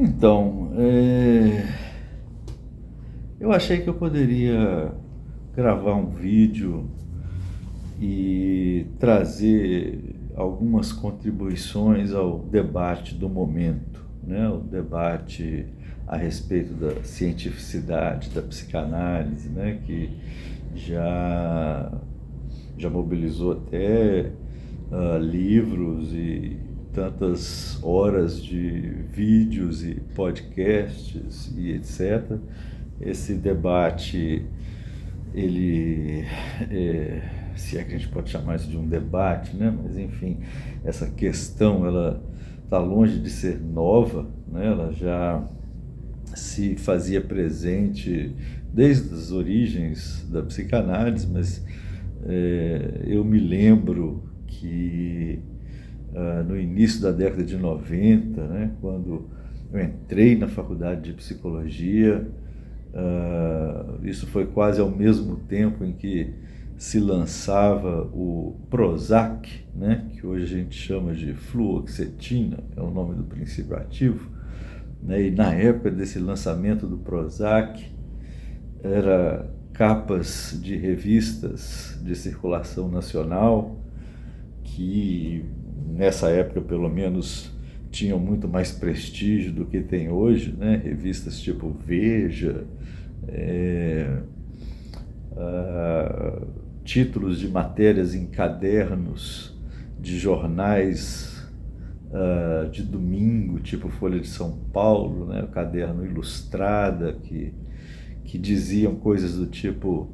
Então, eu achei que eu poderia gravar um vídeo e trazer algumas contribuições ao debate do momento, né? O debate a respeito da cientificidade, da psicanálise, né? Que já, já mobilizou até livros e tantas horas de vídeos e podcasts e etc. Esse debate, ele, se é que a gente pode chamar isso de um debate, né? Mas enfim, essa questão, ela está longe de ser nova, né? Ela já se fazia presente desde as origens da psicanálise, mas eu me lembro que no início da década de 90, né, quando eu entrei na faculdade de psicologia, isso foi quase ao mesmo tempo em que se lançava o Prozac, né, que hoje a gente chama de fluoxetina, é o nome do princípio ativo, né, e na época desse lançamento do Prozac, era capas de revistas de circulação nacional, que nessa época pelo menos tinham muito mais prestígio do que tem hoje, né? Revistas tipo Veja, títulos de matérias em cadernos de jornais de domingo, tipo Folha de São Paulo, né? O caderno Ilustrada, que diziam coisas do tipo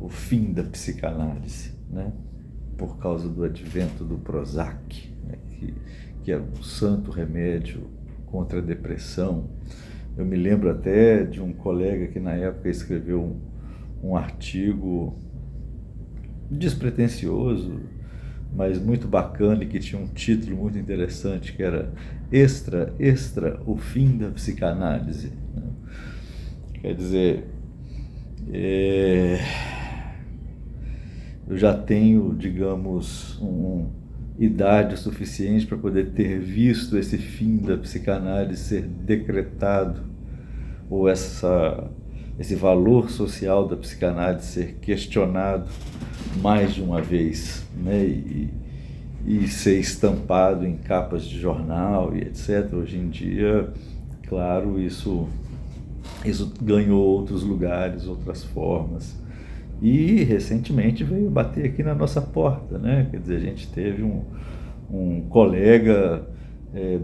o fim da psicanálise, né? Por causa do advento do Prozac, né? que era um santo remédio contra a depressão. Eu me lembro até de um colega que na época escreveu um artigo despretensioso, mas muito bacana, e que tinha um título muito interessante, que era Extra, o fim da psicanálise. Quer dizer, eu já tenho, digamos, idade suficiente para poder ter visto esse fim da psicanálise ser decretado, ou esse valor social da psicanálise ser questionado mais de uma vez, né? E ser estampado em capas de jornal e etc. Hoje em dia, claro, isso ganhou outros lugares, outras formas. E recentemente veio bater aqui na nossa porta, né? Quer dizer, a gente teve um colega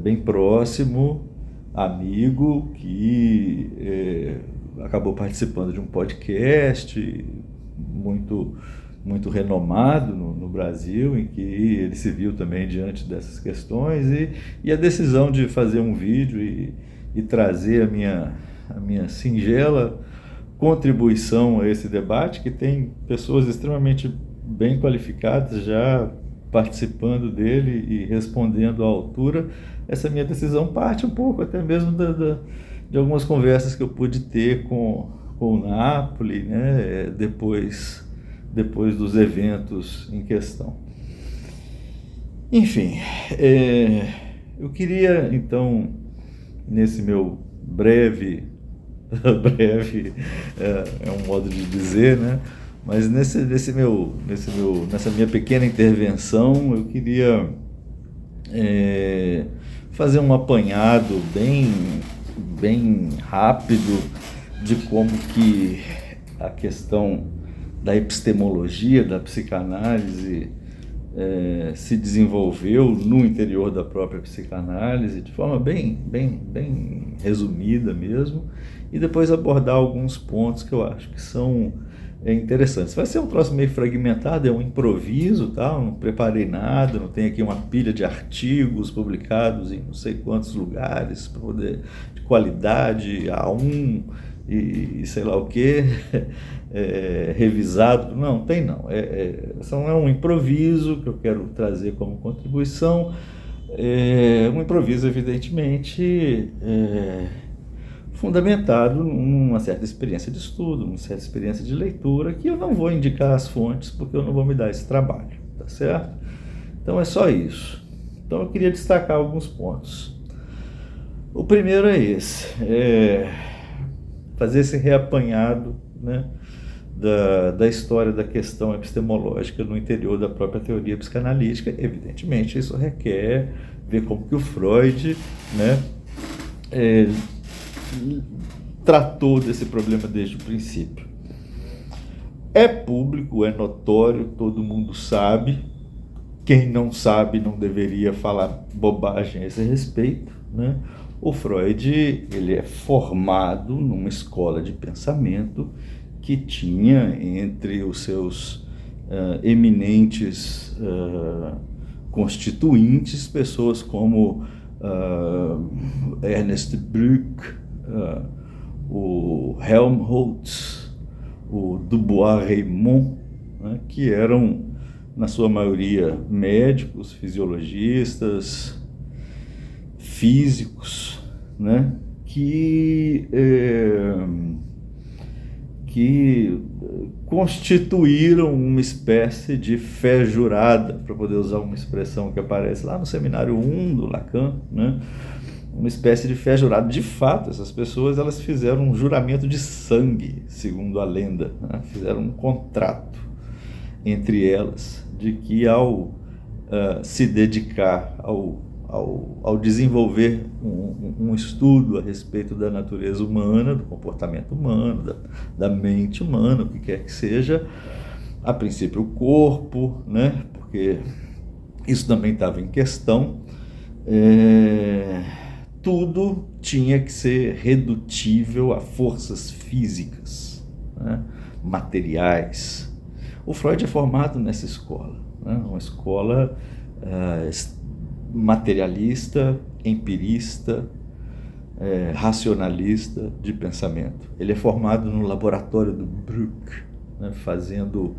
bem próximo, amigo, que acabou participando de um podcast muito, muito renomado no Brasil, em que ele se viu também diante dessas questões, e a decisão de fazer um vídeo e trazer a minha singela contribuição a esse debate, que tem pessoas extremamente bem qualificadas já participando dele e respondendo à altura. Essa minha decisão parte um pouco até mesmo de algumas conversas que eu pude ter com o Napoli, né, depois dos eventos em questão. Enfim, eu queria então, nesse meu breve é um modo de dizer, né? Mas nessa minha pequena intervenção, eu queria fazer um apanhado bem rápido de como que a questão da epistemologia, da psicanálise, se desenvolveu no interior da própria psicanálise, de forma bem resumida mesmo, e depois abordar alguns pontos que eu acho que são interessantes. Vai ser um troço meio fragmentado, é um improviso, tá? Eu não preparei nada, não tenho aqui uma pilha de artigos publicados em não sei quantos lugares, para poder, de qualidade A1 e sei lá o que, revisado. Não, tem não. É um improviso que eu quero trazer como contribuição. Um improviso, evidentemente, fundamentado numa certa experiência de estudo, numa certa experiência de leitura, que eu não vou indicar as fontes, porque eu não vou me dar esse trabalho, tá certo? Então é só isso. Então eu queria destacar alguns pontos. O primeiro é esse, fazer esse reapanhado, né, da história da questão epistemológica no interior da própria teoria psicanalítica. Evidentemente, isso requer ver como que o Freud, né, tratou desse problema desde o princípio. É público, é notório, todo mundo sabe. Quem não sabe não deveria falar bobagem a esse respeito, né? O Freud, ele é formado numa escola de pensamento que tinha entre os seus eminentes constituintes pessoas como Ernest Bloch, o Helmholtz, o Dubois-Reymond, né, que eram, na sua maioria, médicos, fisiologistas, físicos, né, que constituíram uma espécie de fé jurada, para poder usar uma expressão que aparece lá no Seminário 1 do Lacan, né, uma espécie de fé jurada. De fato, essas pessoas, elas fizeram um juramento de sangue, segundo a lenda, né, fizeram um contrato entre elas, de que ao se dedicar ao desenvolver um estudo a respeito da natureza humana, do comportamento humano, da mente humana, o que quer que seja, a princípio o corpo, né, porque isso também estava em questão, tudo tinha que ser redutível a forças físicas, né, materiais. O Freud é formado nessa escola, né? Uma escola materialista, empirista, racionalista de pensamento. Ele é formado no laboratório do Bruck, né? Fazendo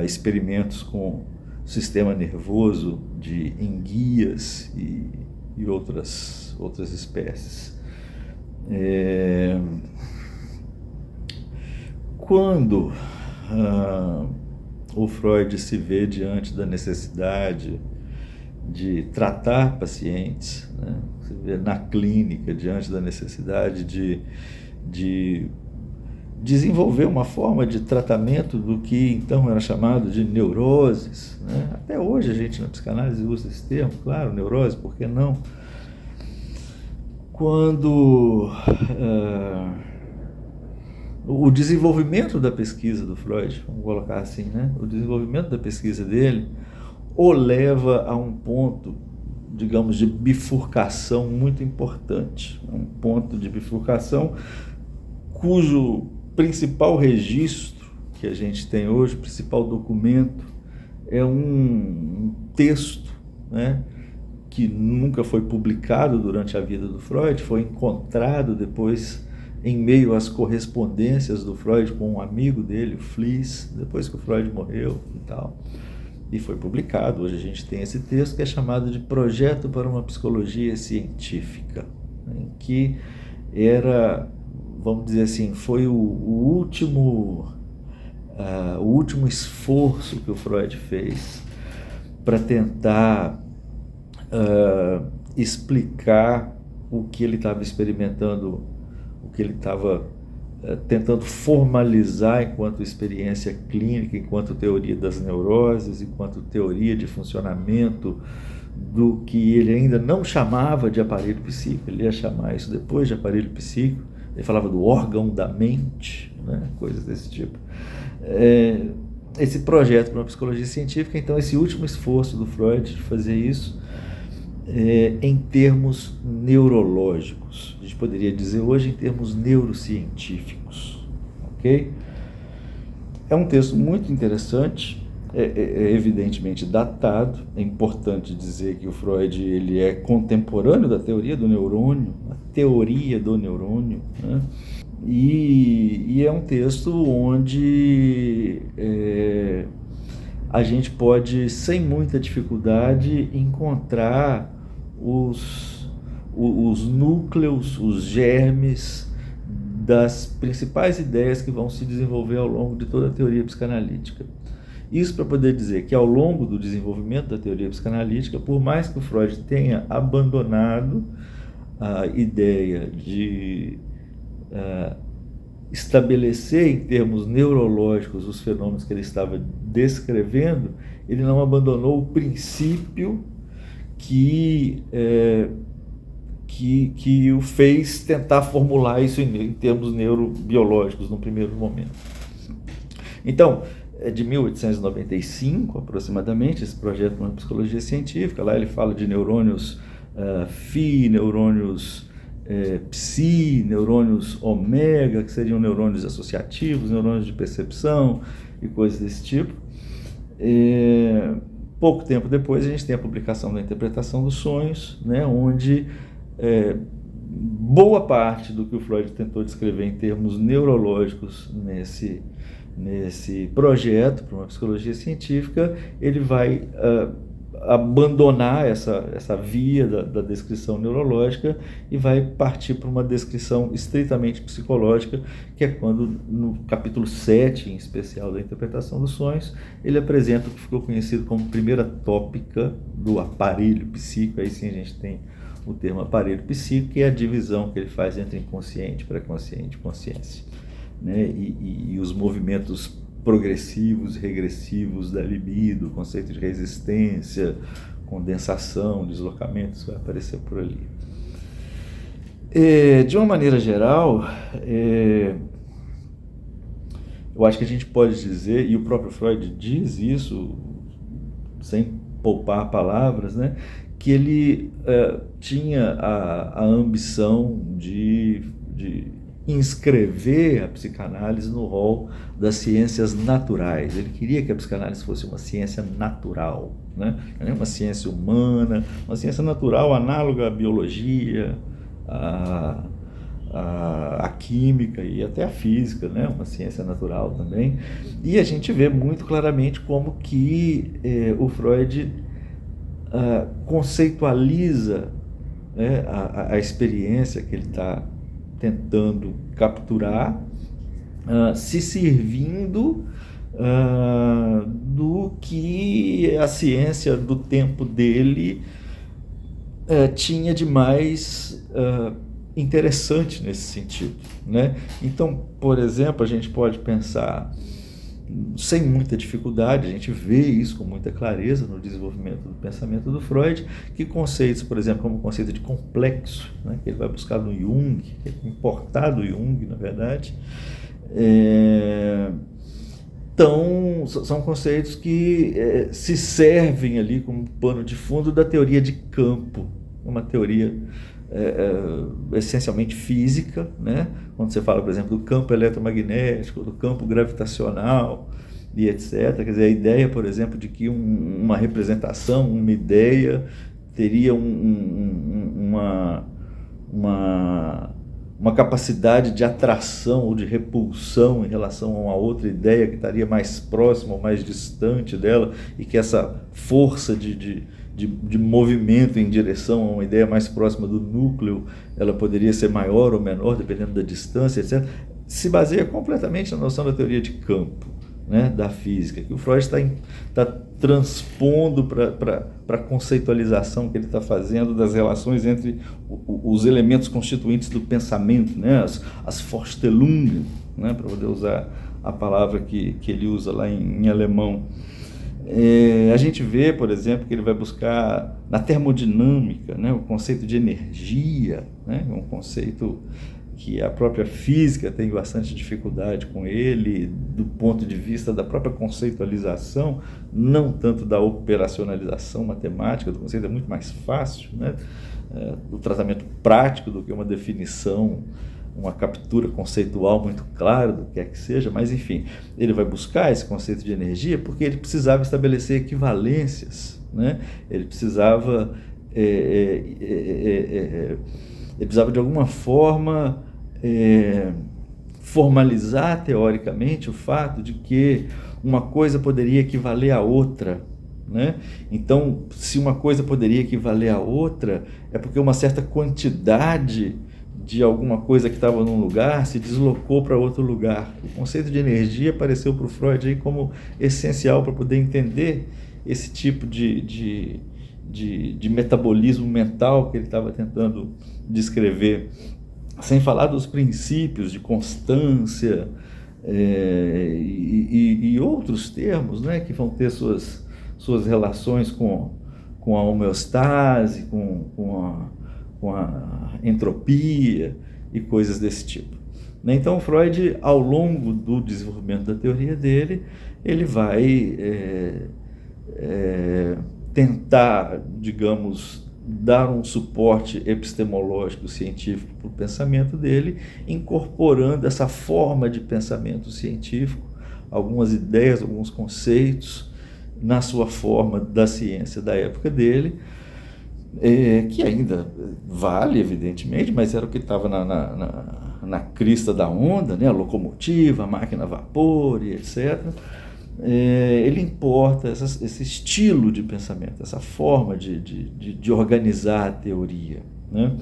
experimentos com o sistema nervoso de enguias e outras espécies. Quando o Freud se vê diante da necessidade de tratar pacientes, né? Se vê na clínica diante da necessidade de desenvolver uma forma de tratamento do que então era chamado de neuroses, né? Até hoje a gente na psicanálise usa esse termo, claro, neurose, por que não? Quando o desenvolvimento da pesquisa do Freud, vamos colocar assim, né? O desenvolvimento da pesquisa dele o leva a um ponto, digamos, de bifurcação muito importante, um ponto de bifurcação cujo principal registro que a gente tem hoje, o principal documento, é um texto, né, que nunca foi publicado durante a vida do Freud, foi encontrado depois em meio às correspondências do Freud com um amigo dele, o Fliess, depois que o Freud morreu e tal, e foi publicado. Hoje a gente tem esse texto que é chamado de Projeto para uma Psicologia Científica, em que era, vamos dizer assim, foi o último esforço que o Freud fez para tentar explicar o que ele estava experimentando, o que ele estava tentando formalizar enquanto experiência clínica, enquanto teoria das neuroses, enquanto teoria de funcionamento do que ele ainda não chamava de aparelho psíquico. Ele ia chamar isso depois de aparelho psíquico. Ele falava do órgão da mente, né? Coisas desse tipo. Esse projeto para uma psicologia científica, então, esse último esforço do Freud de fazer isso em termos neurológicos, a gente poderia dizer hoje em termos neurocientíficos, ok? É um texto muito interessante, é evidentemente datado. É importante dizer que o Freud ele é contemporâneo da teoria do neurônio, a teoria do neurônio, né? E é um texto onde a gente pode, sem muita dificuldade, encontrar os núcleos, os germes das principais ideias que vão se desenvolver ao longo de toda a teoria psicanalítica. Isso para poder dizer que ao longo do desenvolvimento da teoria psicanalítica, por mais que o Freud tenha abandonado a ideia de estabelecer em termos neurológicos os fenômenos que ele estava descrevendo, ele não abandonou o princípio que o fez tentar formular isso em termos neurobiológicos no primeiro momento. Então, de 1895 aproximadamente, esse projeto de psicologia científica, lá ele fala de neurônios Phi, neurônios Psi, neurônios ômega, que seriam neurônios associativos, neurônios de percepção e coisas desse tipo. Pouco tempo depois a gente tem a publicação da Interpretação dos Sonhos, né, onde boa parte do que o Freud tentou descrever em termos neurológicos nesse projeto para uma psicologia científica, ele vai abandonar essa via da descrição neurológica e vai partir para uma descrição estritamente psicológica, que é quando, no capítulo 7, em especial da Interpretação dos Sonhos, ele apresenta o que ficou conhecido como primeira tópica do aparelho psíquico. Aí sim a gente tem o termo aparelho psíquico, que é a divisão que ele faz entre inconsciente, pré-consciente e consciência, né? E os movimentos progressivos, regressivos da libido, o conceito de resistência, condensação, deslocamento, isso vai aparecer por ali. De uma maneira geral, eu acho que a gente pode dizer, e o próprio Freud diz isso, sem poupar palavras, né, que ele tinha a ambição de inscrever a psicanálise no rol das ciências naturais. Ele queria que a psicanálise fosse uma ciência natural, né? Não é uma ciência humana, uma ciência natural análoga à biologia, à química e até à física, né? Uma ciência natural também. E a gente vê muito claramente como que o Freud conceitualiza, né, a experiência que ele está tentando capturar, se servindo do que a ciência do tempo dele tinha de mais interessante nesse sentido, né? Então, por exemplo, a gente pode pensar, sem muita dificuldade, a gente vê isso com muita clareza no desenvolvimento do pensamento do Freud, que conceitos, por exemplo, como o conceito de complexo, né, que ele vai buscar no Jung, que é importado do Jung, na verdade, são conceitos que se servem ali como pano de fundo da teoria de campo, uma teoria essencialmente física, né? Quando você fala, por exemplo, do campo eletromagnético, do campo gravitacional e etc. Quer dizer, a ideia, por exemplo, de que uma representação, uma ideia teria uma capacidade de atração ou de repulsão em relação a uma outra ideia que estaria mais próxima ou mais distante dela, e que essa força de movimento em direção a uma ideia mais próxima do núcleo, ela poderia ser maior ou menor, dependendo da distância, etc., se baseia completamente na noção da teoria de campo, né, da física, que o Freud está transpondo para a conceitualização que ele está fazendo das relações entre os elementos constituintes do pensamento, né, as Vorstellungen, né, para poder usar a palavra que ele usa lá em alemão. A gente vê, por exemplo, que ele vai buscar na termodinâmica, né, o conceito de energia, né, um conceito que a própria física tem bastante dificuldade com ele, do ponto de vista da própria conceitualização, não tanto da operacionalização matemática, do conceito é muito mais fácil, né, do tratamento prático do que uma definição, uma captura conceitual muito clara do que é que seja, mas enfim, ele vai buscar esse conceito de energia porque ele precisava estabelecer equivalências, né? Ele precisava de alguma forma formalizar teoricamente o fato de que uma coisa poderia equivaler a outra, né? Então, se uma coisa poderia equivaler a outra, é porque uma certa quantidade de alguma coisa que estava num lugar se deslocou para outro lugar. O conceito de energia apareceu para o Freud aí como essencial para poder entender esse tipo de de metabolismo mental que ele estava tentando descrever, sem falar dos princípios de constância e outros termos, né, que vão ter suas relações com a homeostase, com a entropia e coisas desse tipo. Então, Freud, ao longo do desenvolvimento da teoria dele, ele vai tentar, digamos, dar um suporte epistemológico científico para o pensamento dele, incorporando essa forma de pensamento científico, algumas ideias, alguns conceitos, na sua forma da ciência da época dele, que ainda vale, evidentemente, mas era o que estava na crista da onda, né? A locomotiva, a máquina a vapor e etc. Ele importa esse estilo de pensamento, essa forma de organizar a teoria, né?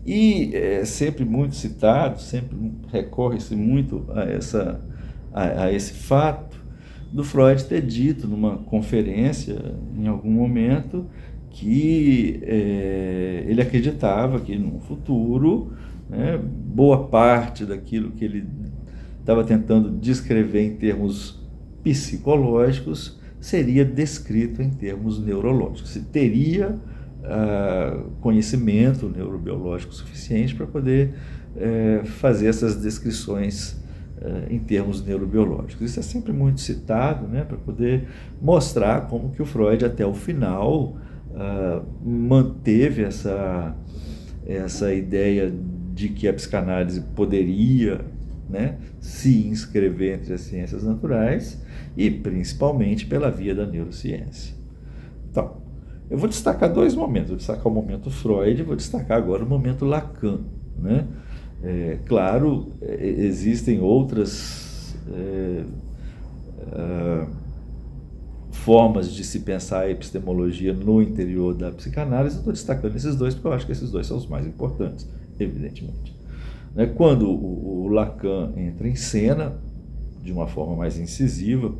E é sempre muito citado, sempre recorre-se muito a esse fato do Freud ter dito numa conferência, em algum momento, que ele acreditava que no futuro, né, boa parte daquilo que ele estava tentando descrever em termos psicológicos seria descrito em termos neurológicos. Se teria conhecimento neurobiológico suficiente para poder fazer essas descrições em termos neurobiológicos. Isso é sempre muito citado, né, para poder mostrar como que o Freud, até o final, manteve essa ideia de que a psicanálise poderia, né, se inscrever entre as ciências naturais e principalmente pela via da neurociência. Então, eu vou destacar dois momentos. Vou destacar o momento Freud e vou destacar agora o momento Lacan, né? Claro, existem outras formas de se pensar a epistemologia no interior da psicanálise. Eu estou destacando esses dois porque eu acho que esses dois são os mais importantes, evidentemente. Quando o Lacan entra em cena, de uma forma mais incisiva,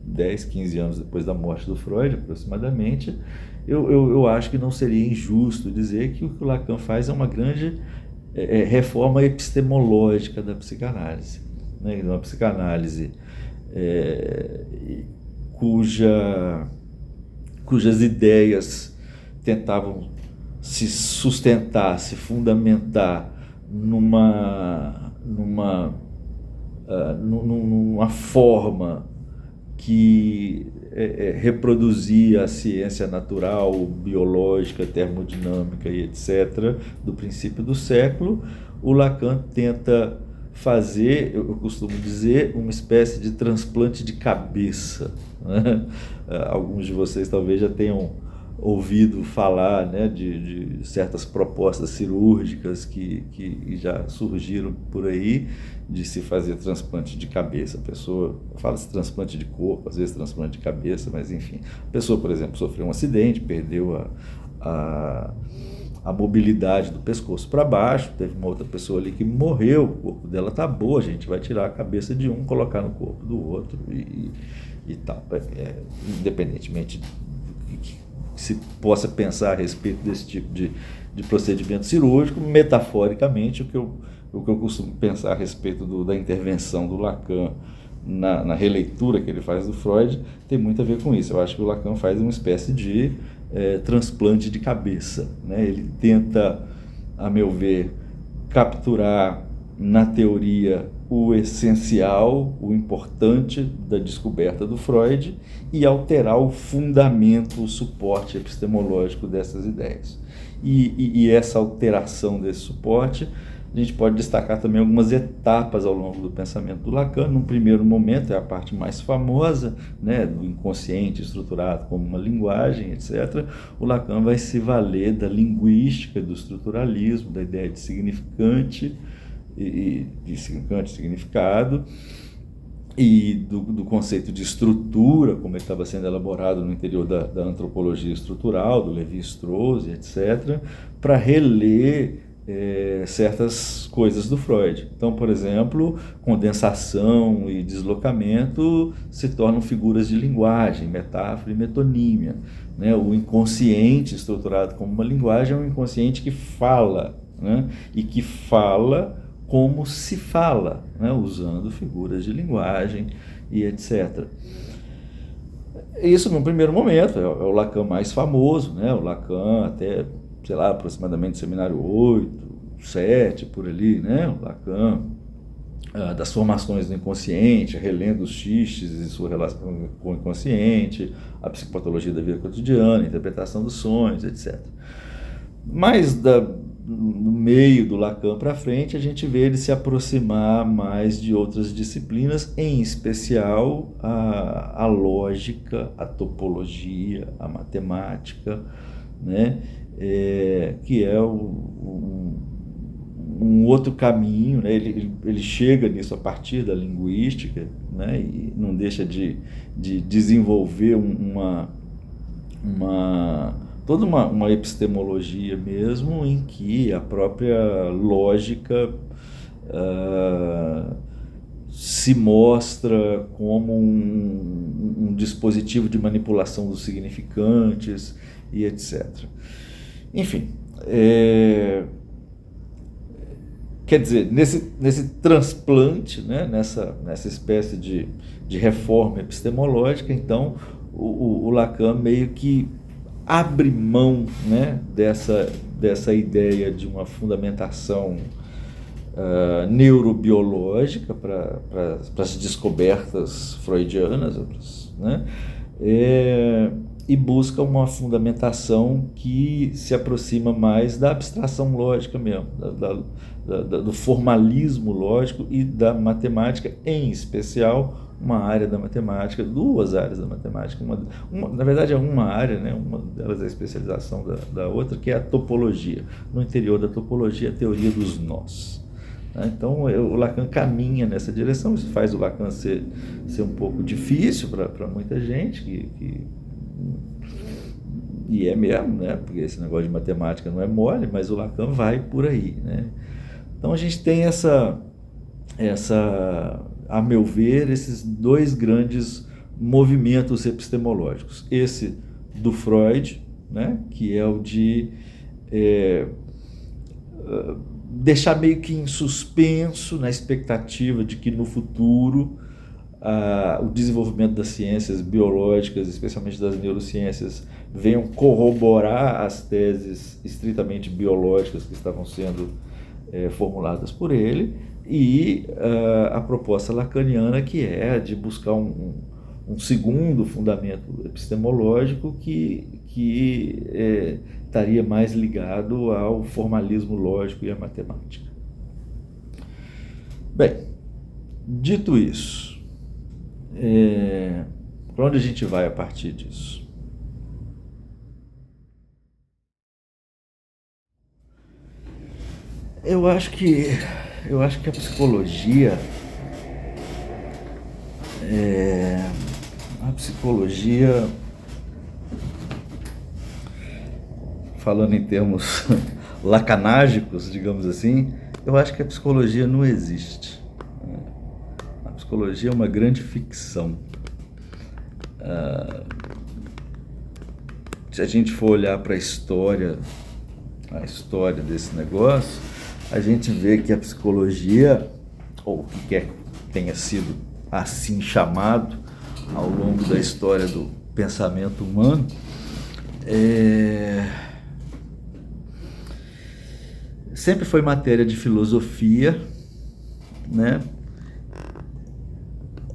10, 15 anos depois da morte do Freud, aproximadamente, eu acho que não seria injusto dizer que o que o Lacan faz é uma grande reforma epistemológica da psicanálise, né? Uma psicanálise cujas ideias tentavam se sustentar, se fundamentar numa forma que reproduzia a ciência natural, biológica, termodinâmica e etc., do princípio do século. O Lacan tenta fazer, eu costumo dizer, uma espécie de transplante de cabeça, né? Alguns de vocês talvez já tenham ouvido falar, né, de certas propostas cirúrgicas que já surgiram por aí, de se fazer transplante de cabeça. A pessoa fala-se transplante de corpo, às vezes transplante de cabeça, mas enfim. A pessoa, por exemplo, sofreu um acidente, perdeu a mobilidade do pescoço para baixo, teve uma outra pessoa ali que morreu, o corpo dela está boa, a gente vai tirar a cabeça de um, colocar no corpo do outro e tal. Independentemente do que se possa pensar a respeito desse tipo de procedimento cirúrgico, metaforicamente, o que eu costumo pensar a respeito da intervenção do Lacan na releitura que ele faz do Freud tem muito a ver com isso. Eu acho que o Lacan faz uma espécie de transplante de cabeça, né? Ele tenta, a meu ver, capturar na teoria o essencial, o importante da descoberta do Freud e alterar o fundamento, o suporte epistemológico dessas ideias. E essa alteração desse suporte, a gente pode destacar também algumas etapas ao longo do pensamento do Lacan. Num primeiro momento, é a parte mais famosa, né, do inconsciente estruturado como uma linguagem, etc. O Lacan vai se valer da linguística, do estruturalismo, da ideia de significante, de significado, e do conceito de estrutura, como ele estava sendo elaborado no interior da antropologia estrutural, do Levi-Strauss, etc., para reler certas coisas do Freud. Então, por exemplo, condensação e deslocamento se tornam figuras de linguagem, metáfora e metonímia, né? O inconsciente estruturado como uma linguagem é um inconsciente que fala, né? E que fala como se fala, né? Usando figuras de linguagem e etc. Isso, num primeiro momento, é o Lacan mais famoso, né? O Lacan até, sei lá, aproximadamente seminário 8, 7, por ali, né? O Lacan, das formações do inconsciente, relendo os xistes e sua relação com o inconsciente, a psicopatologia da vida cotidiana, a interpretação dos sonhos, etc. Mas no meio do Lacan para frente, a gente vê ele se aproximar mais de outras disciplinas, em especial a lógica, a topologia, a matemática, né? Que é um outro caminho, né? Ele chega nisso a partir da linguística, né? E não deixa de desenvolver toda uma epistemologia mesmo, em que a própria lógica se mostra como um dispositivo de manipulação dos significantes e etc. Enfim, quer dizer, nesse transplante, né, nessa espécie de reforma epistemológica, então, o Lacan meio que abre mão, né, dessa ideia de uma fundamentação neurobiológica para as descobertas freudianas, né, e busca uma fundamentação que se aproxima mais da abstração lógica mesmo, do formalismo lógico e da matemática, em especial uma área da matemática, duas áreas da matemática, na verdade é uma área, né? Uma delas é a especialização da outra, que é a topologia. No interior da topologia, a teoria dos nós. Então, o Lacan caminha nessa direção. Isso faz o Lacan ser um pouco difícil para muita gente, e é mesmo, né? Porque esse negócio de matemática não é mole, mas o Lacan vai por aí, né? Então, a gente tem a meu ver, esses dois grandes movimentos epistemológicos. Esse do Freud, né, que é o de deixar meio que em suspenso, na expectativa de que no futuro o desenvolvimento das ciências biológicas, especialmente das neurociências, venham corroborar as teses estritamente biológicas que estavam sendo formuladas por ele, e a proposta lacaniana, que é de buscar um segundo fundamento epistemológico que estaria mais ligado ao formalismo lógico e à matemática. Bem, dito isso, para onde a gente vai a partir disso? Eu acho que a psicologia falando em termos lacanágicos, digamos assim, eu acho que a psicologia não existe. A psicologia é uma grande ficção. Se a gente for olhar para a história desse negócio, a gente vê que a psicologia, ou o que quer que tenha sido assim chamado ao longo da história do pensamento humano, sempre foi matéria de filosofia, né?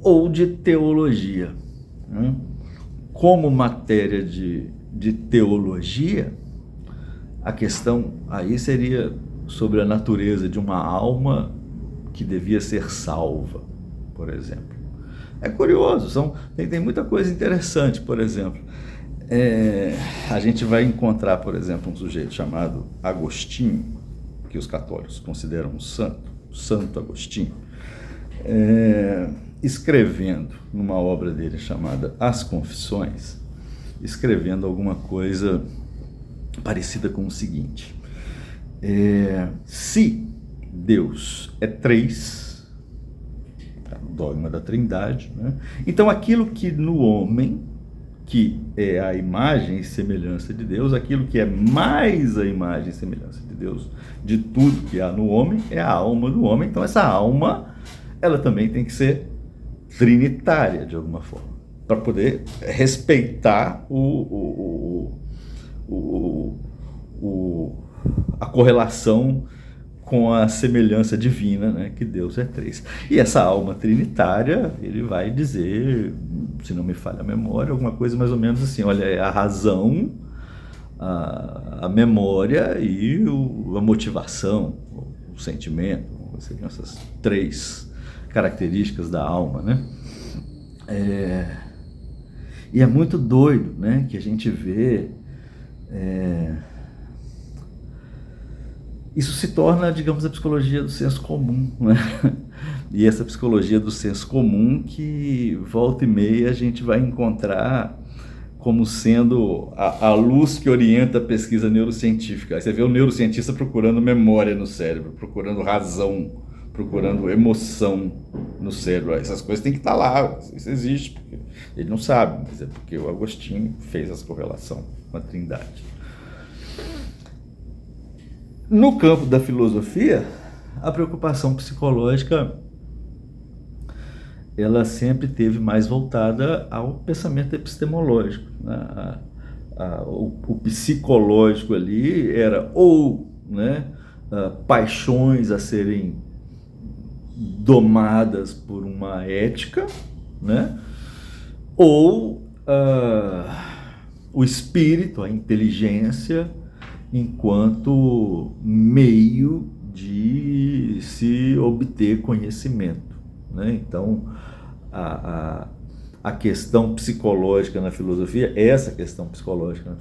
Ou de teologia, né? Como matéria de teologia, a questão aí seria sobre a natureza de uma alma que devia ser salva, por exemplo. É curioso, tem muita coisa interessante, por exemplo. A gente vai encontrar, por exemplo, um sujeito chamado Agostinho, que os católicos consideram um santo, Santo Agostinho, escrevendo numa obra dele chamada As Confissões, escrevendo alguma coisa parecida com o seguinte: Se Deus é três, o dogma da Trindade, né? Então aquilo que no homem, que é a imagem e semelhança de Deus, aquilo que é mais a imagem e semelhança de Deus, de tudo que há no homem, é a alma do homem. Então essa alma, ela também tem que ser trinitária de alguma forma, para poder respeitar a correlação com a semelhança divina, né, que Deus é três. E essa alma trinitária, ele vai dizer, se não me falha a memória, alguma coisa mais ou menos assim, olha, é a razão, a memória e a motivação, o sentimento, seriam essas três características da alma, né? E é muito doido, né, que a gente vê... Isso se torna, digamos, a psicologia do senso comum, né? E essa psicologia do senso comum que, volta e meia, a gente vai encontrar como sendo a luz que orienta a pesquisa neurocientífica. Aí você vê o neurocientista procurando memória no cérebro, procurando razão, procurando emoção no cérebro. Essas coisas têm que estar lá, isso existe. Porque ele não sabe, mas é porque o Agostinho fez essa correlação com a Trindade. No campo da filosofia, a preocupação psicológica, ela sempre teve mais voltada ao pensamento epistemológico, né? O psicológico ali era ou, né, paixões a serem domadas por uma ética, né, ou o espírito, a inteligência, enquanto meio de se obter conhecimento, né? Então, a questão psicológica na filosofia, essa questão psicológica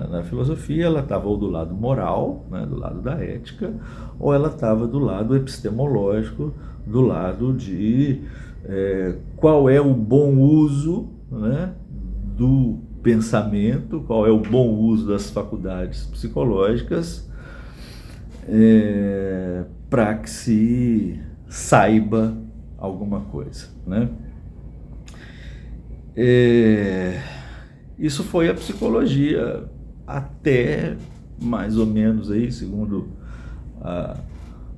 na filosofia, ela estava ou do lado moral, né, do lado da ética, ou ela estava do lado epistemológico, do lado de qual é o bom uso, né, do pensamento, qual é o bom uso das faculdades psicológicas para que se saiba alguma coisa, né? Isso foi a psicologia até mais ou menos aí, segundo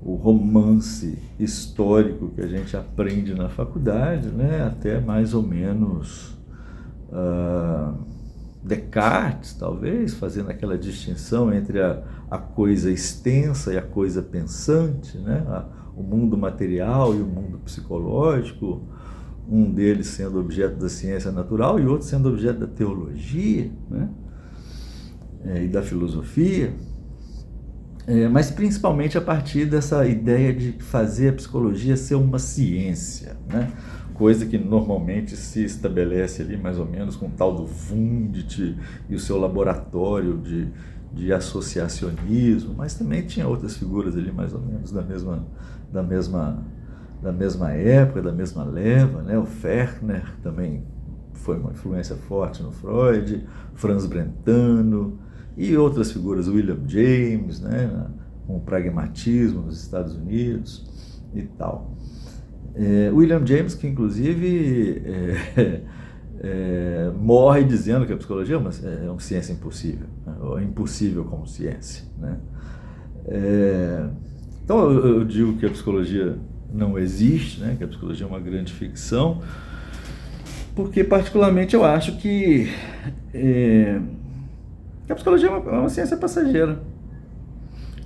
o romance histórico que a gente aprende na faculdade, né? Até mais ou menos Descartes, talvez, fazendo aquela distinção entre a coisa extensa e a coisa pensante, né? O mundo material e o mundo psicológico, um deles sendo objeto da ciência natural e outro sendo objeto da teologia, né? E da filosofia, mas principalmente a partir dessa ideia de fazer a psicologia ser uma ciência, né? Coisa que normalmente se estabelece ali mais ou menos com o tal do Wundt e o seu laboratório de associacionismo, mas também tinha outras figuras ali mais ou menos da mesma época, da mesma leva, né? O Fechner também foi uma influência forte no Freud, Franz Brentano e outras figuras, William James, né? Com o pragmatismo nos Estados Unidos e tal. William James, que inclusive morre dizendo que a psicologia é uma ciência impossível, né? Ou é impossível como ciência, né? Então eu digo que a psicologia não existe, né? Que a psicologia é uma grande ficção, porque particularmente eu acho que a psicologia é uma ciência passageira,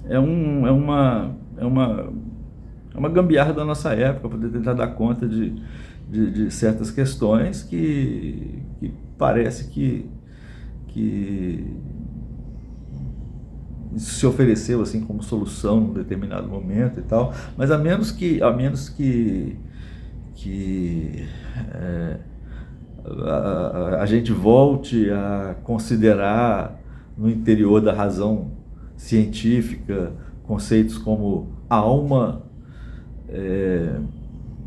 é uma gambiarra da nossa época, para poder tentar dar conta de certas questões que parece que se ofereceu assim como solução em um determinado momento e tal, mas a menos que a gente volte a considerar no interior da razão científica conceitos como alma,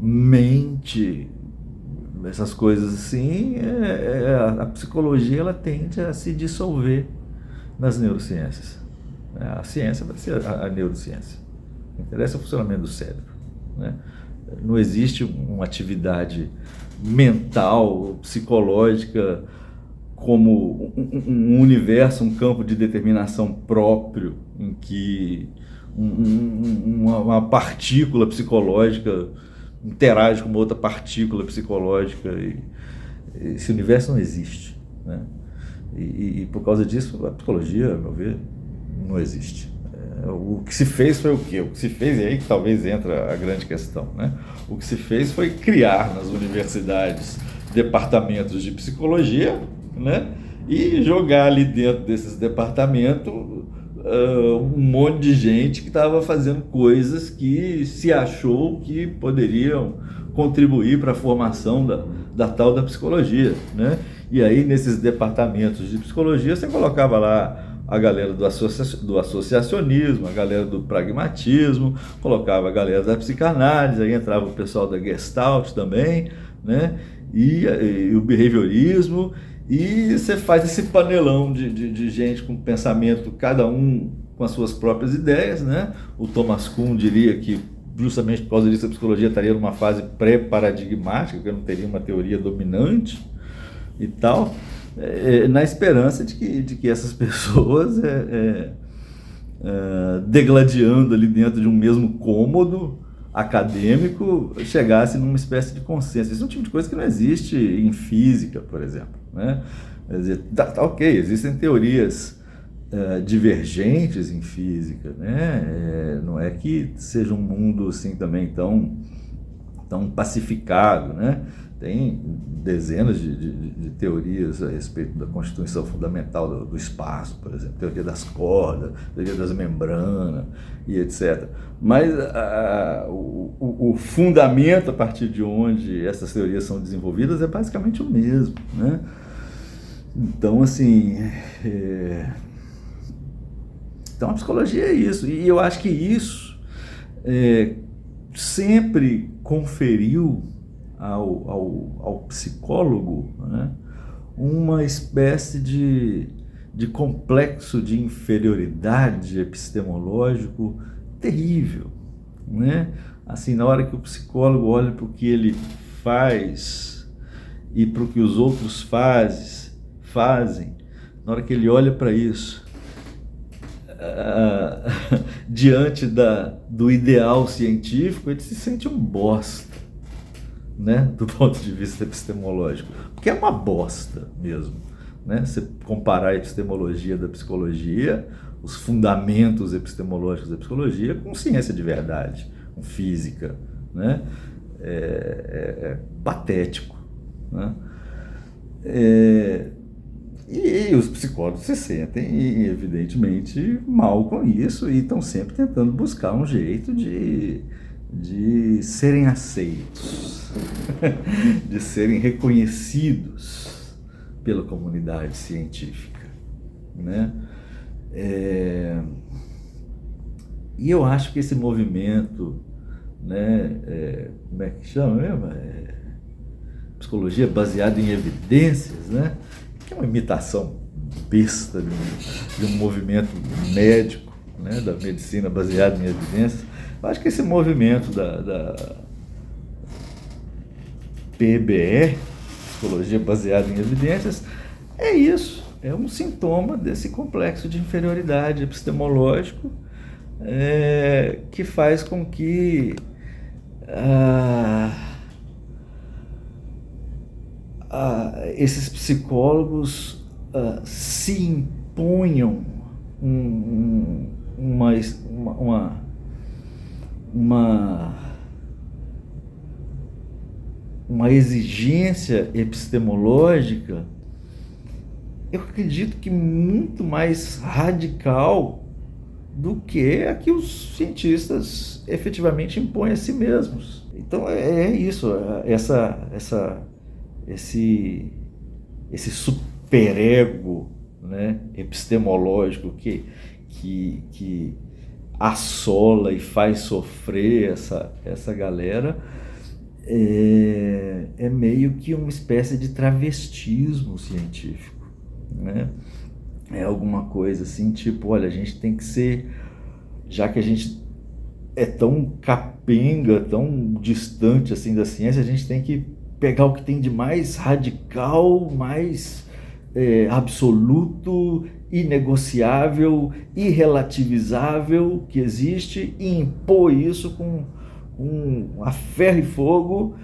mente, essas coisas assim, a psicologia ela tende a se dissolver nas neurociências, A ciência vai ser a neurociência. O que interessa é o funcionamento do cérebro, né? Não existe uma atividade mental, psicológica, como um universo, um campo de determinação próprio, em que uma partícula psicológica interage com uma outra partícula psicológica. Esse universo não existe, né? E por causa disso, a psicologia, a meu ver, não existe. O que se fez foi o quê? O que se fez, e aí que talvez entra a grande questão, né? O que se fez foi criar nas universidades departamentos de psicologia, né? E jogar ali dentro desses departamentos um monte de gente que estava fazendo coisas que se achou que poderiam contribuir para a formação da tal da psicologia, né? E aí, nesses departamentos de psicologia, você colocava lá a galera do associacionismo, a galera do pragmatismo, colocava a galera da psicanálise, aí entrava o pessoal da Gestalt também, né? E o behaviorismo, e você faz esse panelão de gente com pensamento, cada um com as suas próprias ideias, né? O Thomas Kuhn diria que justamente por causa disso a psicologia estaria numa fase pré-paradigmática, que não teria uma teoria dominante e tal, na esperança de que essas pessoas degladiando ali dentro de um mesmo cômodo acadêmico chegassem numa espécie de consenso. Isso é um tipo de coisa que não existe em física, por exemplo, né? Quer dizer, ok, existem teorias divergentes em física, né? Não é que seja um mundo assim também tão pacificado, né? Tem dezenas de teorias a respeito da constituição fundamental do espaço, por exemplo, teoria das cordas, teoria das membranas e etc. Mas o fundamento a partir de onde essas teorias são desenvolvidas é basicamente o mesmo, né? Então, assim, então a psicologia é isso, e eu acho que isso sempre conferiu ao psicólogo, né, uma espécie de complexo de inferioridade epistemológico terrível, né? Assim, na hora que o psicólogo olha para o que ele faz e para o que os outros fazem, na hora que ele olha para isso, diante do ideal científico, ele se sente um bosta, né, do ponto de vista epistemológico, porque é uma bosta mesmo, né? Você comparar a epistemologia da psicologia, os fundamentos epistemológicos da psicologia, com ciência de verdade, com física, né? É patético, né? E os psicólogos se sentem, evidentemente, mal com isso e estão sempre tentando buscar um jeito de serem aceitos, de serem reconhecidos pela comunidade científica, né? E eu acho que esse movimento, né, como é que chama mesmo? Psicologia baseada em evidências, né? Que é uma imitação besta de um movimento médico, né, da medicina baseada em evidências. Eu acho que esse movimento da PBE, Psicologia Baseada em Evidências, é isso, é um sintoma desse complexo de inferioridade epistemológico que faz com que esses psicólogos se imponham uma exigência epistemológica, eu acredito que muito mais radical do que a que os cientistas efetivamente impõem a si mesmos. Então é isso, esse superego, né, epistemológico que assola e faz sofrer essa galera, meio que uma espécie de travestismo científico, né? é alguma coisa assim, tipo, olha, a gente tem que ser, já que a gente é tão capenga, tão distante assim da ciência, a gente tem que pegar o que tem de mais radical, mais absoluto, inegociável, irrelativizável que existe e impor isso com a ferro e fogo,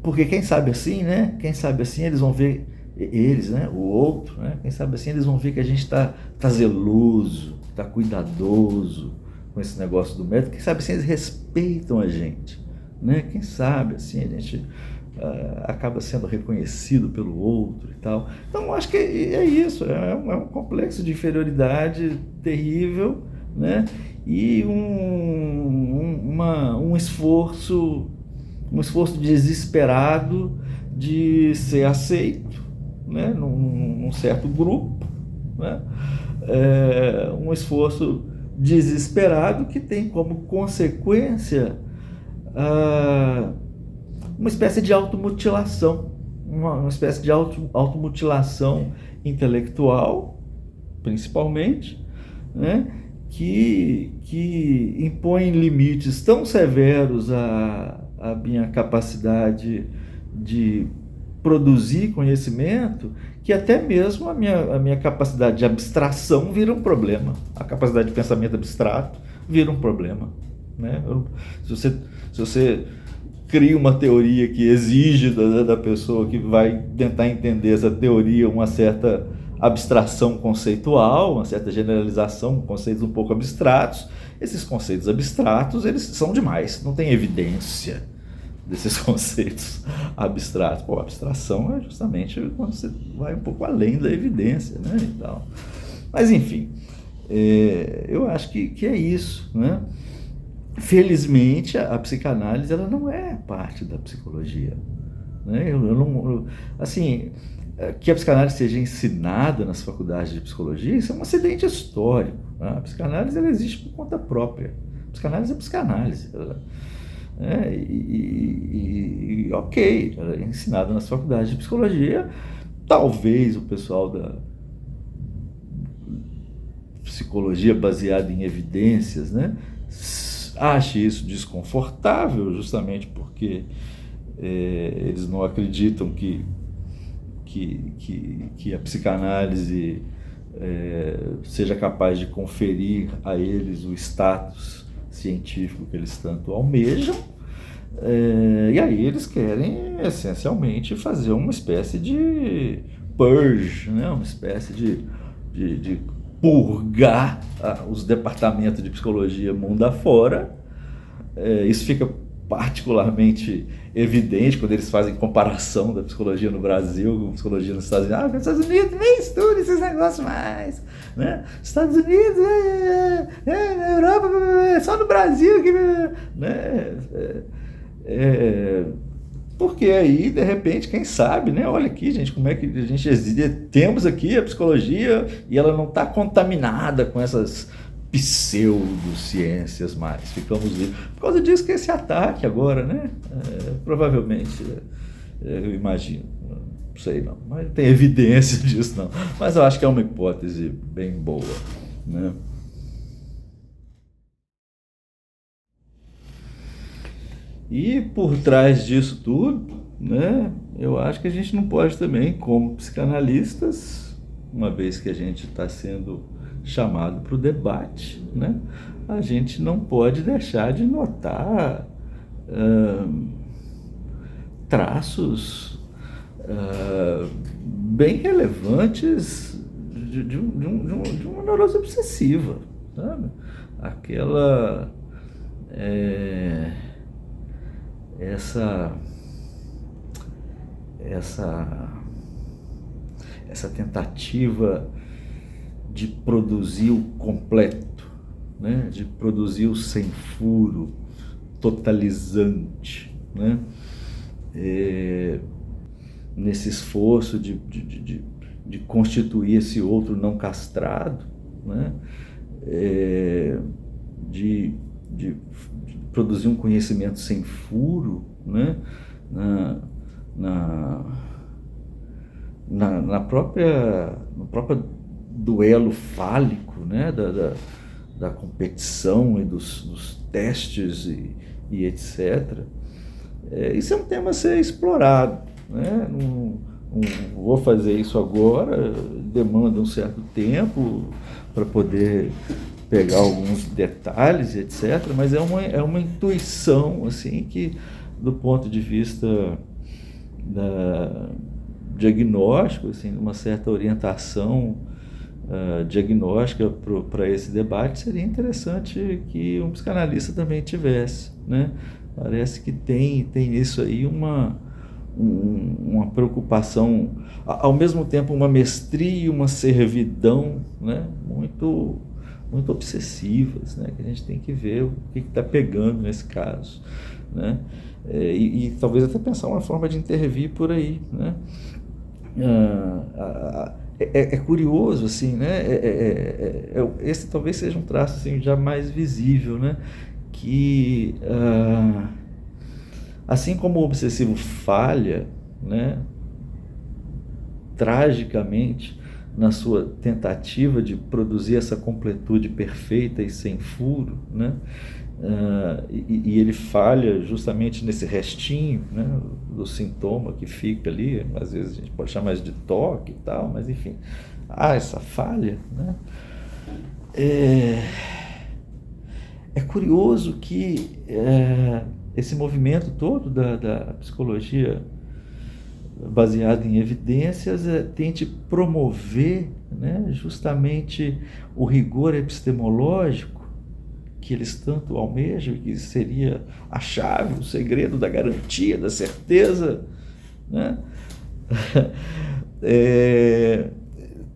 porque quem sabe assim, né? Quem sabe assim eles vão ver, eles, né? O outro, né? Quem sabe assim eles vão ver que a gente tá zeloso, tá cuidadoso com esse negócio do método. Quem sabe assim eles respeitam a gente, né? Quem sabe assim a gente acaba sendo reconhecido pelo outro e tal. Então acho que é isso, é um complexo de inferioridade terrível, né? E um esforço desesperado de ser aceito, né, num certo grupo, né, um esforço desesperado que tem como consequência uma espécie de automutilação, uma espécie de automutilação intelectual, principalmente, né, que impõe limites tão severos à minha capacidade de produzir conhecimento, que até mesmo a minha capacidade de abstração vira um problema. A capacidade de pensamento abstrato vira um problema, né? Se você cria uma teoria que exige da pessoa que vai tentar entender essa teoria uma certa abstração conceitual, uma certa generalização, conceitos um pouco abstratos. Esses conceitos abstratos, eles são demais, não tem evidência desses conceitos abstratos. Pô, abstração é justamente quando você vai um pouco além da evidência, né, e tal. Mas, enfim, eu acho que é isso, né? Felizmente, a psicanálise ela não é parte da psicologia, né? Assim, que a psicanálise seja ensinada nas faculdades de psicologia, isso é um acidente histórico, né? A psicanálise ela existe por conta própria. A psicanálise é psicanálise. Ok, ela é ensinada nas faculdades de psicologia. Talvez o pessoal da psicologia baseada em evidências, né, ache isso desconfortável, justamente porque eles não acreditam que a psicanálise seja capaz de conferir a eles o status científico que eles tanto almejam. E aí eles querem essencialmente fazer uma espécie de purge, né? Uma espécie de purgar os departamentos de psicologia mundo afora. Isso fica particularmente evidente quando eles fazem comparação da psicologia no Brasil com a psicologia nos Estados Unidos. Nos Estados Unidos nem estuda esses negócios mais, né? Estados Unidos, na Europa, só no Brasil que, né? Porque aí, de repente, quem sabe, né? Olha aqui, gente, como é que a gente existe. Temos aqui a psicologia e ela não está contaminada com essas pseudociências mais. Ficamos livres. Por causa disso que esse ataque agora, né? Provavelmente, eu imagino. Não sei não, mas não tem evidência disso não. Mas eu acho que é uma hipótese bem boa, né? E por trás disso tudo, né, eu acho que a gente não pode também, como psicanalistas, uma vez que a gente está sendo chamado para o debate, né, a gente não pode deixar de notar traços bem relevantes de uma neurose obsessiva, sabe? Aquela essa essa essa tentativa de produzir o completo, né? De produzir o sem furo, totalizante, né? Nesse esforço de constituir esse outro não castrado, né? De produzir um conhecimento sem furo, né? Na própria duelo fálico, né? Da competição e dos testes e etc. Isso é um tema a ser explorado, né? Não vou fazer isso agora, demanda um certo tempo para poder pegar alguns detalhes, etc. Mas é uma intuição assim que, do ponto de vista diagnóstico, assim, uma certa orientação diagnóstica para esse debate, seria interessante que um psicanalista também tivesse, né? Parece que tem isso aí uma preocupação, ao mesmo tempo uma mestria e uma servidão, né? Muito obsessivas, né? Que a gente tem que ver o que está pegando nesse caso, né? E talvez até pensar uma forma de intervir por aí, né? É curioso, assim, né? Esse talvez seja um traço assim, já mais visível, né? Que assim como o obsessivo falha, né, tragicamente na sua tentativa de produzir essa completude perfeita e sem furo, né? E ele falha justamente nesse restinho, né, do sintoma que fica ali, às vezes a gente pode chamar de toque e tal, mas enfim, essa falha, né? É curioso que esse movimento todo da psicologia baseado em evidências tente promover, né, justamente o rigor epistemológico que eles tanto almejam, que seria a chave, o segredo da garantia, da certeza, né?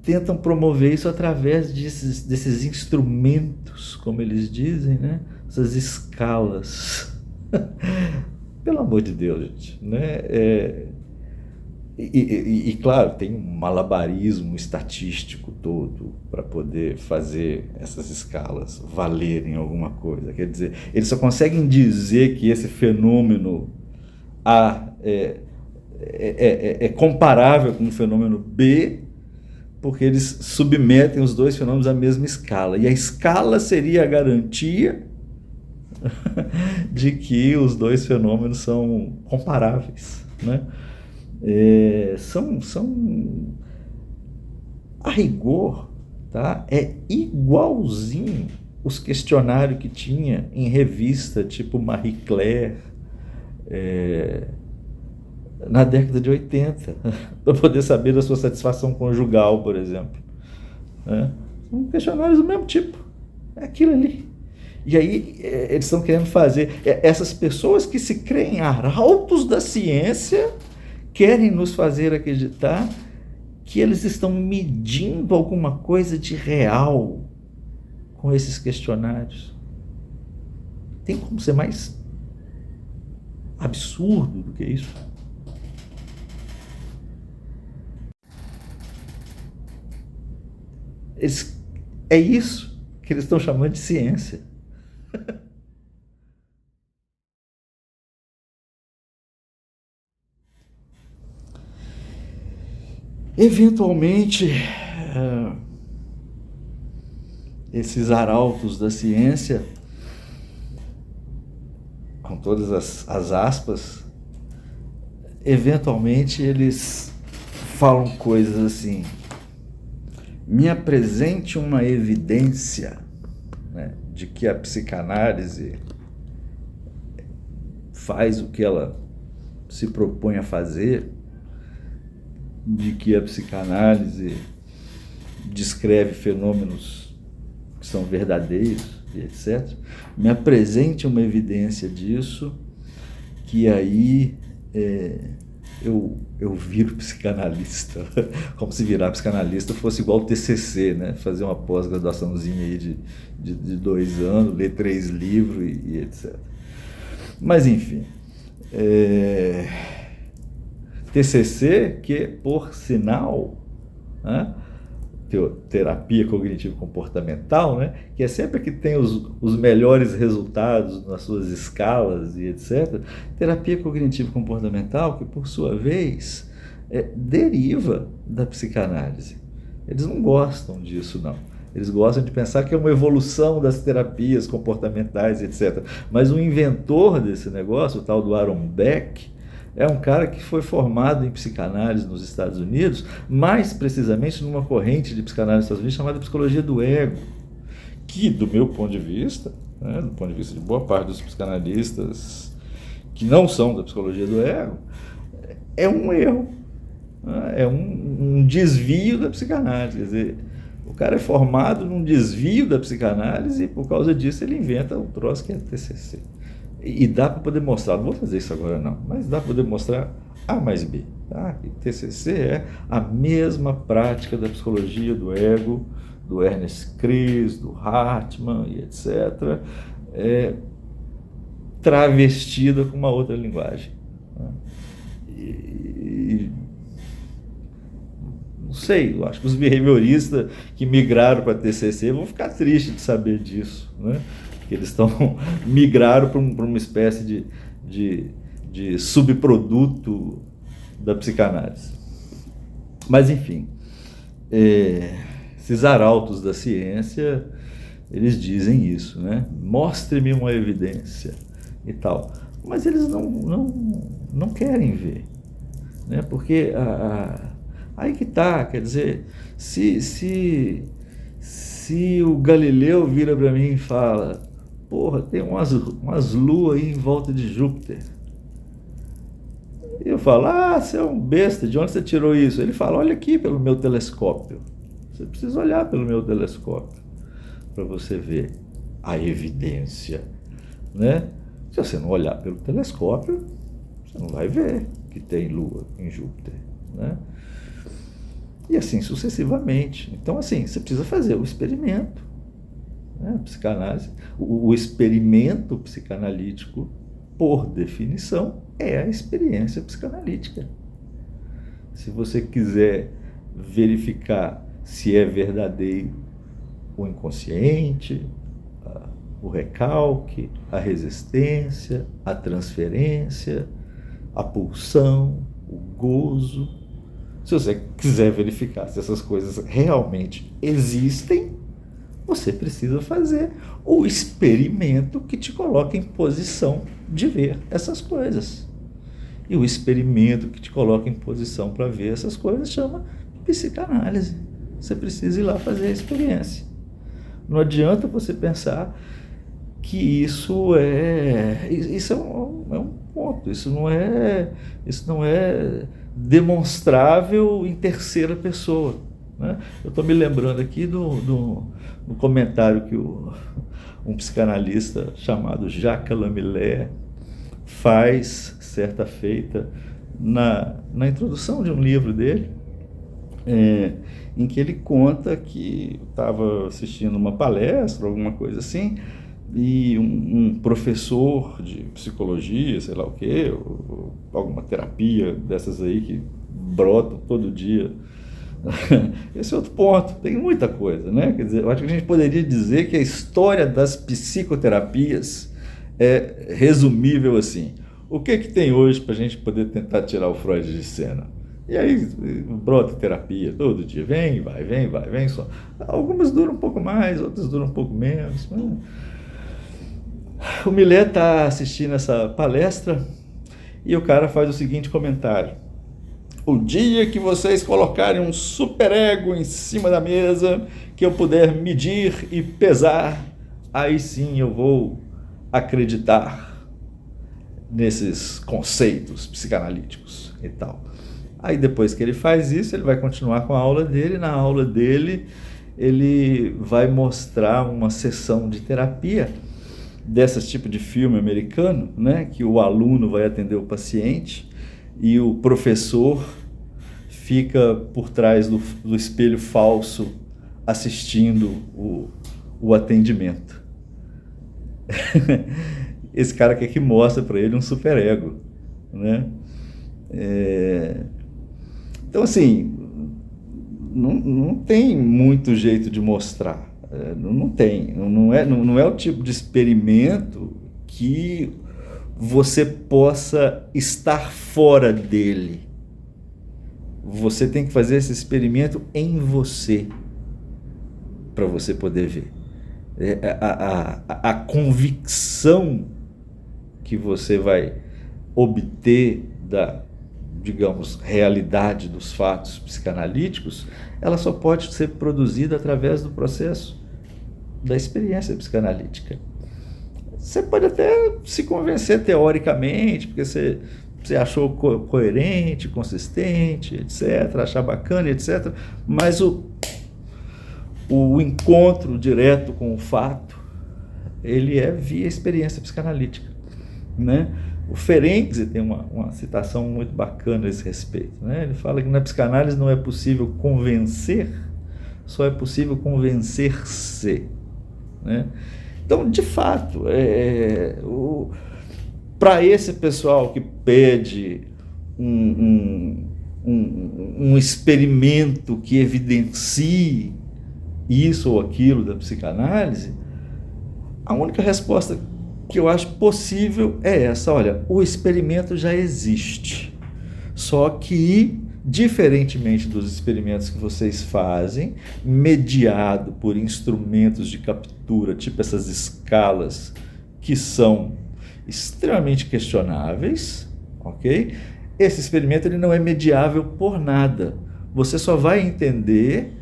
Tentam promover isso através desses instrumentos, como eles dizem, né? Essas escalas. Pelo amor de Deus, gente, né? Claro, tem um malabarismo estatístico todo para poder fazer essas escalas valerem alguma coisa. Quer dizer, eles só conseguem dizer que esse fenômeno A é comparável com o fenômeno B, porque eles submetem os dois fenômenos à mesma escala. E a escala seria a garantia de que os dois fenômenos são comparáveis, né? São a rigor, tá? É igualzinho os questionários que tinha em revista tipo Marie Claire na década de 80, para poder saber da sua satisfação conjugal, por exemplo, né? São questionários do mesmo tipo, é aquilo ali. E aí eles estão querendo fazer, essas pessoas que se creem arautos da ciência querem nos fazer acreditar que eles estão medindo alguma coisa de real com esses questionários. Tem como ser mais absurdo do que isso? É isso que eles estão chamando de ciência. Eventualmente, esses arautos da ciência, com todas as aspas, eventualmente eles falam coisas assim: me apresente uma evidência, né, de que a psicanálise faz o que ela se propõe a fazer, de que a psicanálise descreve fenômenos que são verdadeiros, e etc. Me apresente uma evidência disso, que aí eu viro psicanalista. Como se virar psicanalista fosse igual o TCC, né? Fazer uma pós-graduaçãozinha aí de 2 anos, ler 3 livros e etc. Mas enfim, TCC, que por sinal, né, terapia cognitivo-comportamental, né, que é sempre que tem os melhores resultados nas suas escalas e etc. Terapia cognitivo-comportamental, que por sua vez deriva da psicanálise, Eles não gostam disso, não. Eles gostam de pensar que é uma evolução das terapias comportamentais, etc. Mas o inventor desse negócio, o tal do Aaron Beck, é um cara que foi formado em psicanálise nos Estados Unidos, mais precisamente numa corrente de psicanálise nos Estados Unidos chamada psicologia do ego, que, do meu ponto de vista, né, do ponto de vista de boa parte dos psicanalistas que não são da psicologia do ego, é um erro, né, é um desvio da psicanálise. Quer dizer, o cara é formado num desvio da psicanálise e, por causa disso, ele inventa um troço que é TCC. E dá para poder mostrar, não vou fazer isso agora não, mas dá para poder mostrar A mais B. Tá? E TCC é a mesma prática da psicologia do ego, do Ernest Cries, do Hartman e etc., travestida com uma outra linguagem. Né? Não sei, eu acho que os behavioristas que migraram para a TCC vão ficar tristes de saber disso, né? Que eles migraram para uma espécie de subproduto da psicanálise. Mas, enfim, esses arautos da ciência, eles dizem isso, né? Mostre-me uma evidência e tal. Mas eles não querem ver, né? Porque aí que tá, quer dizer, se o Galileu vira para mim e fala: porra, tem umas luas aí em volta de Júpiter. E eu falo: você é um besta, de onde você tirou isso? Ele fala: olha aqui pelo meu telescópio. Você precisa olhar pelo meu telescópio para você ver a evidência, né? Se você não olhar pelo telescópio, você não vai ver que tem lua em Júpiter, né? E assim sucessivamente. Então, assim, você precisa fazer o experimento, né? Psicanálise, o experimento psicanalítico, por definição, é a experiência psicanalítica. Se você quiser verificar se é verdadeiro o inconsciente, o recalque, a resistência, a transferência, a pulsão, o gozo, se você quiser verificar se essas coisas realmente existem, você precisa fazer o experimento que te coloca em posição de ver essas coisas. E o experimento que te coloca em posição para ver essas coisas chama psicanálise. Você precisa ir lá fazer a experiência. Não adianta você pensar que isso é um ponto, isso não é demonstrável em terceira pessoa, né? Eu estou me lembrando aqui do comentário que um psicanalista chamado Jacques Lamillère faz certa feita na introdução de um livro dele, em que ele conta que estava assistindo uma palestra, alguma coisa assim, e um professor de psicologia, sei lá o quê, ou alguma terapia dessas aí que brotam todo dia. Esse é outro ponto, tem muita coisa, né? Quer dizer, eu acho que a gente poderia dizer que a história das psicoterapias é resumível assim: o que tem hoje para a gente poder tentar tirar o Freud de cena? E aí brota terapia todo dia, vem, vai, só. Algumas duram um pouco mais, outras duram um pouco menos. O Millet está assistindo essa palestra e o cara faz o seguinte comentário: o dia que vocês colocarem um superego em cima da mesa, que eu puder medir e pesar, aí sim eu vou acreditar nesses conceitos psicanalíticos e tal. Aí depois que ele faz isso, ele vai continuar com a aula dele. Na aula dele, ele vai mostrar uma sessão de terapia desse tipo de filme americano, né? Que o aluno vai atender o paciente e o professor fica por trás do espelho falso assistindo o atendimento. Esse cara quer que mostre para ele um superego, né? Então, assim, não tem muito jeito de mostrar. Não tem. Não é o tipo de experimento que você possa estar fora dele. você tem que fazer esse experimento em você, para você poder ver. A convicção que você vai obter da, digamos, realidade dos fatos psicanalíticos, ela só pode ser produzida através do processo da experiência psicanalítica. Você pode até se convencer teoricamente, porque você achou coerente, consistente, etc., achar bacana, etc., mas o encontro direto com o fato, ele é via experiência psicanalítica, né? O Ferenczi tem uma citação muito bacana a esse respeito, né? Ele fala que na psicanálise não é possível convencer, só é possível convencer-se, né? Então, de fato, para esse pessoal que pede um experimento que evidencie isso ou aquilo da psicanálise, a única resposta que eu acho possível é essa: olha, o experimento já existe, só que, diferentemente dos experimentos que vocês fazem, mediado por instrumentos de captura, tipo essas escalas que são extremamente questionáveis, ok? Esse experimento ele não é mediável por nada. Você só vai entender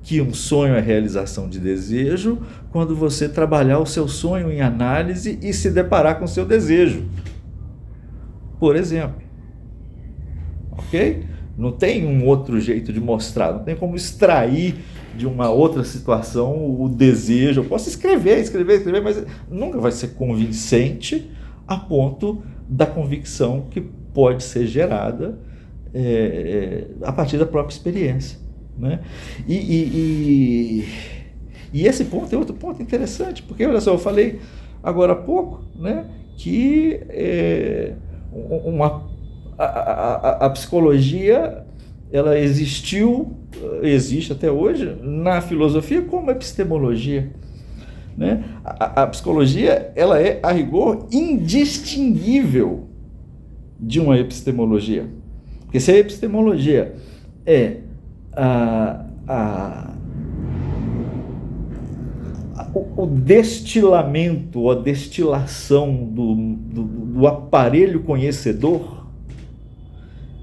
que um sonho é realização de desejo quando você trabalhar o seu sonho em análise e se deparar com o seu desejo, por exemplo. Ok? Não tem um outro jeito de mostrar, não tem como extrair de uma outra situação o desejo. Eu posso escrever, mas nunca vai ser convincente a ponto da convicção que pode ser gerada a partir da própria experiência, né? E esse ponto é outro ponto interessante, porque, olha só, eu falei agora há pouco, né, que a psicologia, ela existe até hoje na filosofia como epistemologia, né? A psicologia, ela é, a rigor, indistinguível de uma epistemologia, porque se a epistemologia é o destilamento, a destilação do aparelho conhecedor,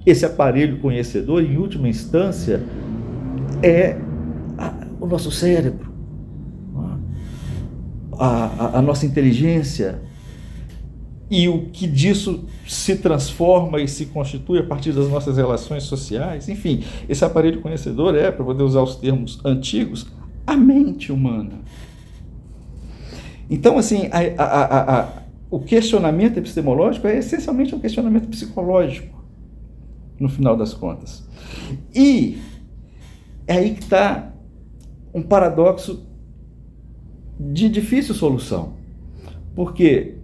esse aparelho conhecedor, em última instância, é o nosso cérebro, a nossa inteligência, e o que disso se transforma e se constitui a partir das nossas relações sociais. Enfim, esse aparelho conhecedor é, para poder usar os termos antigos, a mente humana. Então, assim, o questionamento epistemológico é essencialmente um questionamento psicológico, no final das contas. E é aí que está um paradoxo de difícil solução, porque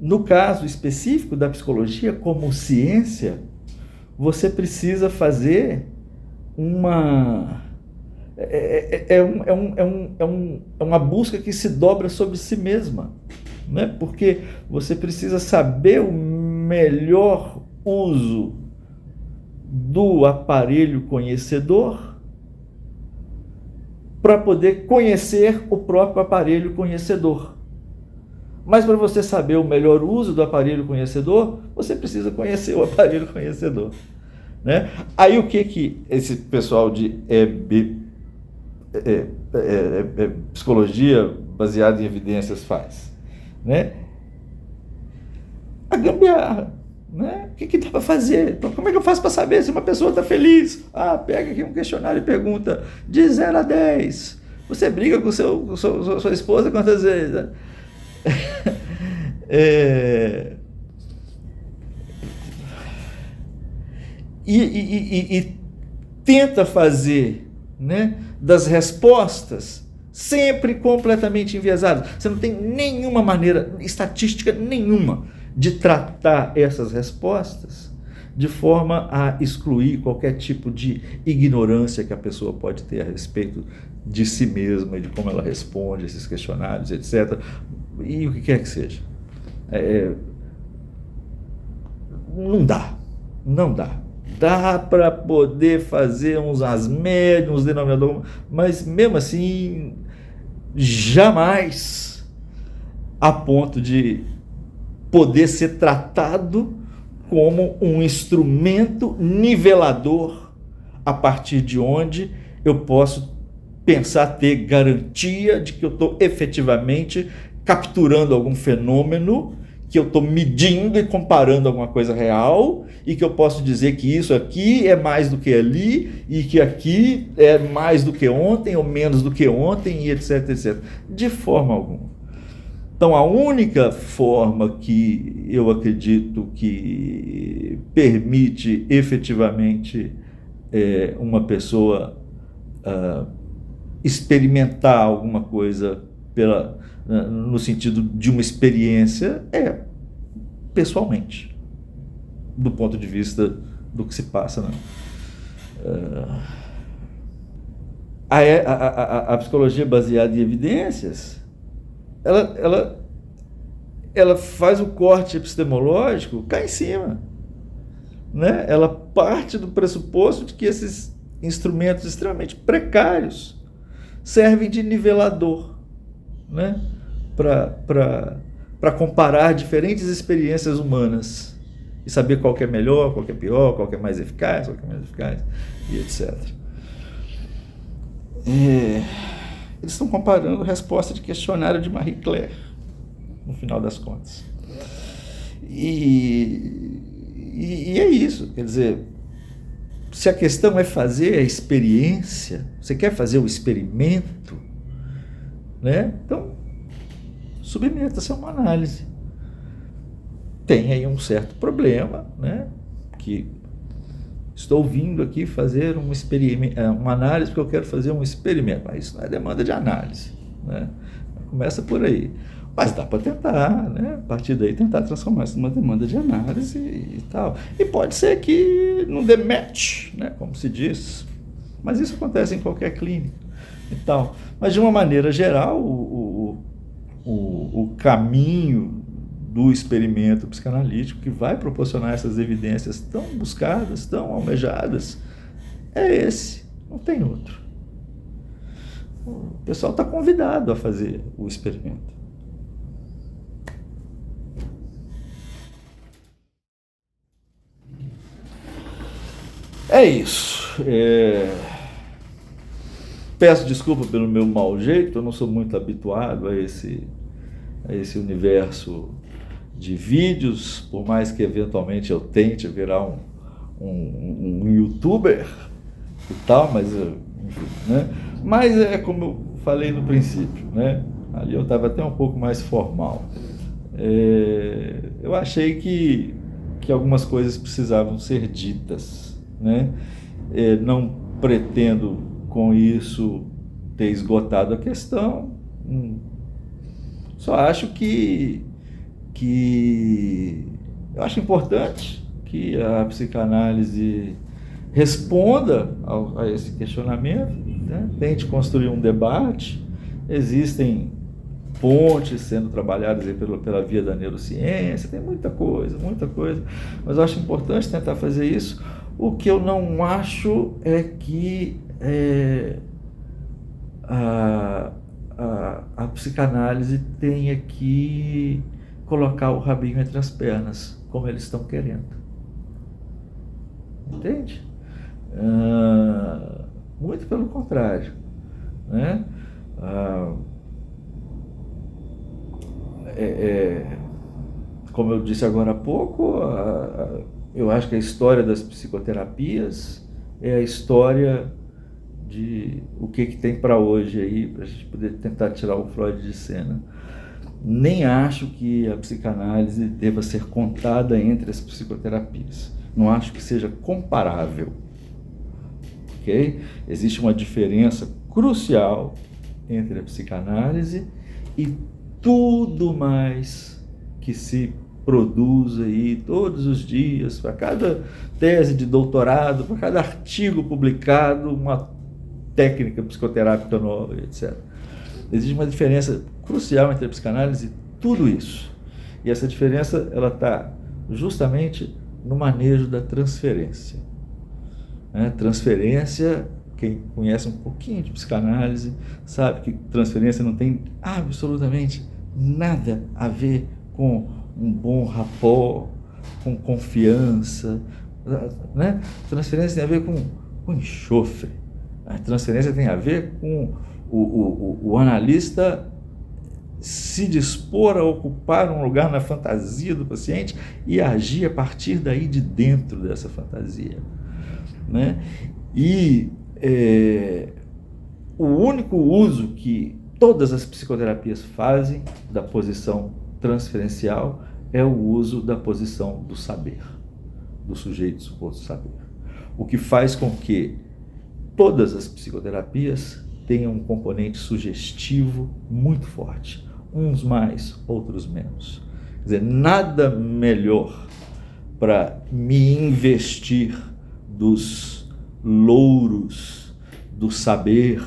no caso específico da psicologia como ciência, você precisa fazer uma busca que se dobra sobre si mesma, né? Porque você precisa saber o melhor uso do aparelho conhecedor para poder conhecer o próprio aparelho conhecedor. Mas para você saber o melhor uso do aparelho conhecedor, você precisa conhecer o aparelho conhecedor, né? Aí o que esse pessoal de psicologia baseada em evidências faz, né? A gambiarra, né? O que dá para fazer? Então, como é que eu faço para saber se uma pessoa está feliz? Pega aqui um questionário e pergunta de 0 a 10. Você briga com sua esposa quantas vezes? Né? E tenta fazer, né, das respostas sempre completamente enviesadas. Você não tem nenhuma maneira, estatística nenhuma, de tratar essas respostas de forma a excluir qualquer tipo de ignorância que a pessoa pode ter a respeito de si mesma e de como ela responde a esses questionários, etc. E o que quer que seja. Não dá. dá para poder fazer umas médias, uns denominadores, mas mesmo assim, jamais a ponto de poder ser tratado como um instrumento nivelador a partir de onde eu posso pensar ter garantia de que eu estou efetivamente capturando algum fenômeno, que eu estou medindo e comparando alguma coisa real, e que eu posso dizer que isso aqui é mais do que ali, e que aqui é mais do que ontem, ou menos do que ontem, e etc, etc. De forma alguma. Então, a única forma que eu acredito que permite efetivamente uma pessoa experimentar alguma coisa no sentido de uma experiência pessoalmente, do ponto de vista do que se passa, né? A psicologia baseada em evidências, ela faz o corte epistemológico cá em cima, né? Ela parte do pressuposto de que esses instrumentos extremamente precários servem de nivelador, né? Para comparar diferentes experiências humanas e saber qual que é melhor, qual que é pior, qual que é mais eficaz, qual que é menos eficaz, e etc. Eles estão comparando a resposta de questionário de Marie Claire, no final das contas. E é isso, quer dizer, se a questão é fazer a experiência, você quer fazer o experimento, né? Então, submeta-se a uma análise. Tem aí um certo problema, né? Que estou vindo aqui fazer um experimento, uma análise porque eu quero fazer um experimento, mas isso não é demanda de análise, né? Começa por aí. Mas dá para tentar, né? A partir daí tentar transformar isso numa demanda de análise e tal. E pode ser que não dê match, né? Como se diz. Mas isso acontece em qualquer clínica e tal. Mas de uma maneira geral, o caminho do experimento psicanalítico que vai proporcionar essas evidências tão buscadas, tão almejadas, é esse, não tem outro. O pessoal está convidado a fazer o experimento. É isso. Peço desculpa pelo meu mau jeito, eu não sou muito habituado a esse universo de vídeos, por mais que eventualmente eu tente virar um youtuber e tal, mas, enfim, né? Mas é como eu falei no princípio, né? Ali eu estava até um pouco mais formal. Eu achei que algumas coisas precisavam ser ditas, né? Não pretendo com isso ter esgotado a questão, só acho que eu acho importante que a psicanálise responda a esse questionamento, né? Tente construir um debate. Existem pontes sendo trabalhadas aí pela via da neurociência, tem muita coisa, mas eu acho importante tentar fazer isso. O que eu não acho é que a psicanálise tenha que colocar o rabinho entre as pernas, como eles estão querendo. Entende? Muito pelo contrário, né? Como eu disse agora há pouco, eu acho que a história das psicoterapias é a história de o que tem para hoje aí, para a gente poder tentar tirar o Freud de cena. Nem acho que a psicanálise deva ser contada entre as psicoterapias. Não acho que seja comparável. Ok? Existe uma diferença crucial entre a psicanálise e tudo mais que se produz aí todos os dias, para cada tese de doutorado, para cada artigo publicado, uma técnica psicoterápica nova, etc. Existe uma diferença crucial entre a psicanálise e tudo isso. E essa diferença ela está justamente no manejo da transferência. né? Transferência, quem conhece um pouquinho de psicanálise, sabe que transferência não tem absolutamente nada a ver com um bom rapport, com confiança, né? Transferência tem a ver com enxofre. A transferência tem a ver com o analista se dispor a ocupar um lugar na fantasia do paciente e agir a partir daí de dentro dessa fantasia, né? E o único uso que todas as psicoterapias fazem da posição transferencial é o uso da posição do saber, do sujeito suposto saber. O que faz com que todas as psicoterapias tenham um componente sugestivo muito forte, uns mais, outros menos. Quer dizer, nada melhor para me investir dos louros do saber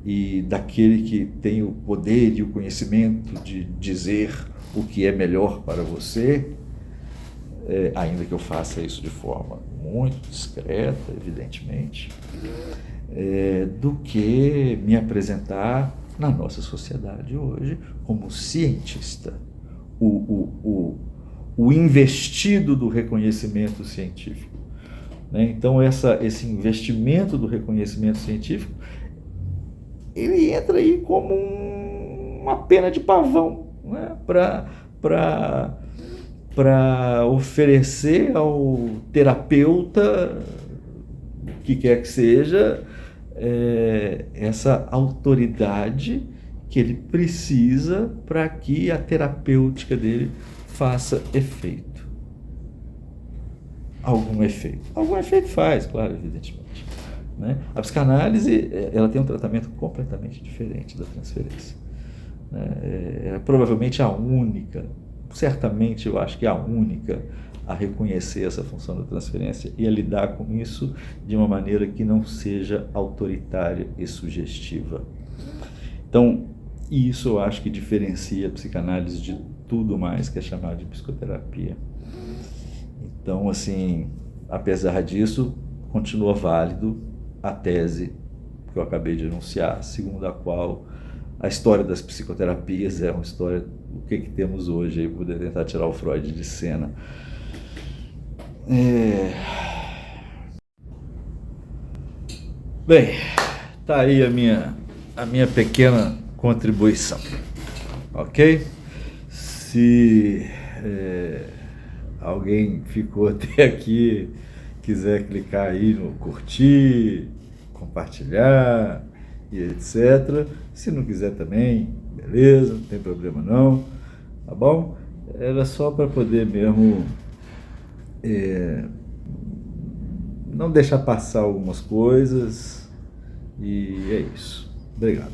e daquele que tem o poder e o conhecimento de dizer o que é melhor para você, ainda que eu faça isso de forma muito discreta, evidentemente, do que me apresentar na nossa sociedade hoje como cientista, o investido do reconhecimento científico, né? Então esse investimento do reconhecimento científico, ele entra aí como uma pena de pavão, né? Para oferecer ao terapeuta, o que quer que seja, essa autoridade que ele precisa para que a terapêutica dele faça efeito. Algum efeito faz, claro, evidentemente, né? A psicanálise, ela tem um tratamento completamente diferente da transferência, né? É provavelmente a única, certamente eu acho que é a única a reconhecer essa função da transferência e a lidar com isso de uma maneira que não seja autoritária e sugestiva. Então, isso eu acho que diferencia a psicanálise de tudo mais que é chamado de psicoterapia. Então, assim, apesar disso, continua válido a tese que eu acabei de enunciar, segundo a qual a história das psicoterapias é uma história do que temos hoje, aí, poder tentar tirar o Freud de cena. Bem, tá aí a minha pequena contribuição, ok? Se alguém ficou até aqui, quiser clicar aí no curtir, compartilhar e etc. Se não quiser também, beleza, não tem problema não, tá bom? Era só para poder mesmo não deixar passar algumas coisas, e é isso. Obrigado.